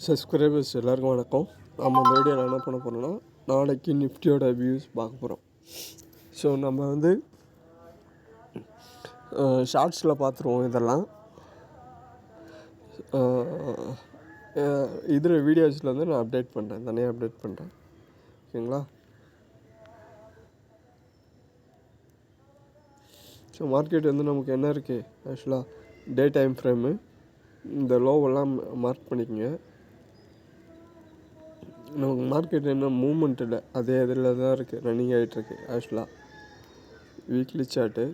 Subscribers எல்லாருக்கும் வணக்கம். நம்ம இந்த வீடியோவில் என்ன பண்ண போகிறோம்னா, நாளைக்கு நிஃப்டியோட வியூஸ் பார்க்க போகிறோம். ஸோ நம்ம வந்து ஷார்ட்ஸில் பார்த்துருவோம். இதெல்லாம் இதில் வீடியோஸில் வந்து நான் அப்டேட் பண்ணுறேன், தனியாக அப்டேட் பண்ணுறேன். ஓகேங்களா? ஸோ மார்க்கெட் வந்து நமக்கு என்ன இருக்குது ஆக்சுவலாக டே டைம் ஃப்ரேமு, இந்த லோவெல்லாம் மார்க் பண்ணிக்கோங்க. நமக்கு மார்க்கெட் என்ன மூவ்மெண்ட் இல்லை, அதே இதில் தான் இருக்குது, ரன்னிங் ஆகிட்டுருக்கு. ஆக்சுவலாக வீக்லி சார்ட்டு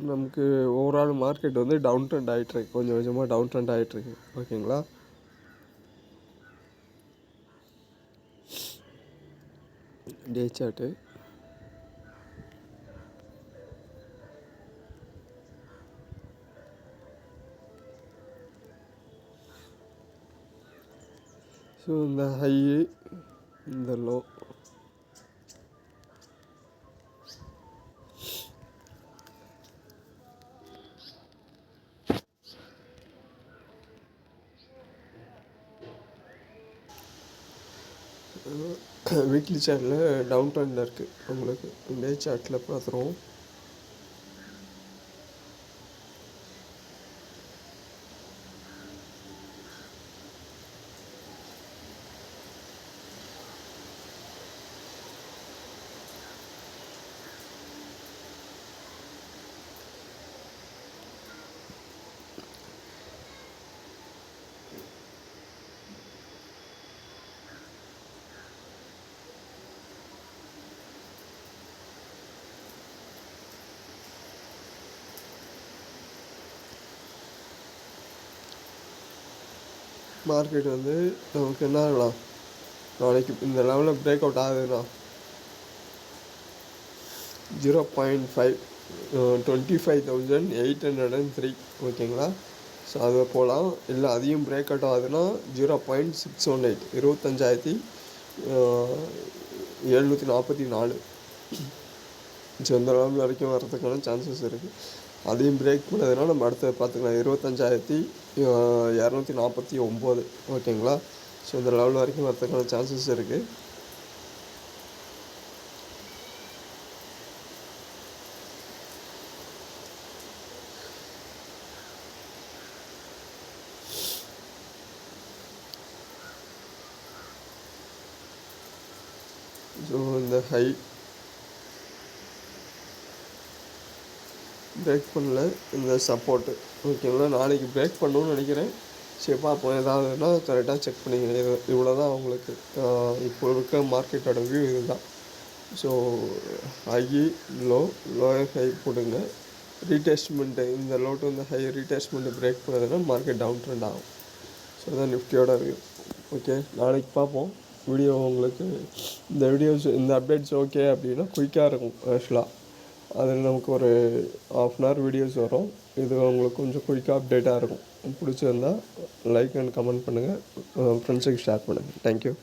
நமக்கு ஓவரால் மார்க்கெட் வந்து டவுன் ட்ரெண்ட் ஆகிட்டுருக்கு, கொஞ்சம் கொஞ்சமாக டவுன் ட்ரெண்ட் ஆகிட்டுருக்கு. ஓகேங்களா? டே சார்ட்டு ஸோ இந்த ஹை, இந்த லோ, வீக்லி சார்ட்டில் டவுன் ட்ரெண்டில் இருக்குது. உங்களுக்கு டே சார்ட்டில் பார்த்துருவோம். மார்க்கெட் வந்து நமக்கு என்ன ஆகலாம், நாளைக்கு இந்த லெவலில் பிரேக் அவுட் ஆகுதுன்னா 0.5 25,803. ஓகேங்களா? ஸோ அதை போகலாம். இல்லை அதையும் பிரேக் அவுட் ஆகுதுன்னா 0.618 25,744. ஸோ இந்த லெவல் வரைக்கும் வர்றதுக்கான சான்சஸ் இருக்குது. அதையும் பிரேக் பண்ணதுனால நம்ம அடுத்த பார்த்துக்கலாம். 25,249. ஓகேங்களா? ஸோ இந்த லெவல் வரைக்கும் வரதுக்கான சான்சஸ் இருக்குது. ஸோ இந்த ஹை பிரேக் பண்ணல, இந்த சப்போர்ட்டு. ஓகேங்களா? நாளைக்கு பிரேக் பண்ணணும்னு நினைக்கிறேன். சரி பார்ப்போம், ஏதாவதுன்னா கரெக்டாக செக் பண்ணிக்கிறேன். இவ்வளோ தான் அவங்களுக்கு இப்போ இருக்க மார்க்கெட்டோட வியூ இது தான். So high low, lower high போடுங்க. ரீடெஸ்ட்மெண்ட்டு, இந்த லோ டு இந்த ஹை ரீடெஸ்ட்மெண்ட்டு பிரேக் பண்ணதுன்னா மார்க்கெட் டவுன் ட்ரெண்ட் ஆகும். ஸோ அதான் நிஃப்டியோட வியூ. ஓகே, நாளைக்கு பார்ப்போம். வீடியோ உங்களுக்கு இந்த வீடியோஸ், இந்த அப்டேட்ஸ் ஓகே அப்படின்னா குயிக்காக இருக்கும். ஆக்சுவலாக அதில் நமக்கு ஒரு 1/2 hour வீடியோஸ் வரும். இது உங்களுக்கு கொஞ்சம் குயிக்காக அப்டேட்டாக இருக்கும். பிடிச்சிருந்தால் லைக் அண்ட் கமெண்ட் பண்ணுங்கள், ஃப்ரெண்ட்ஸுக்கு ஷேர் பண்ணுங்கள். தேங்க்யூ.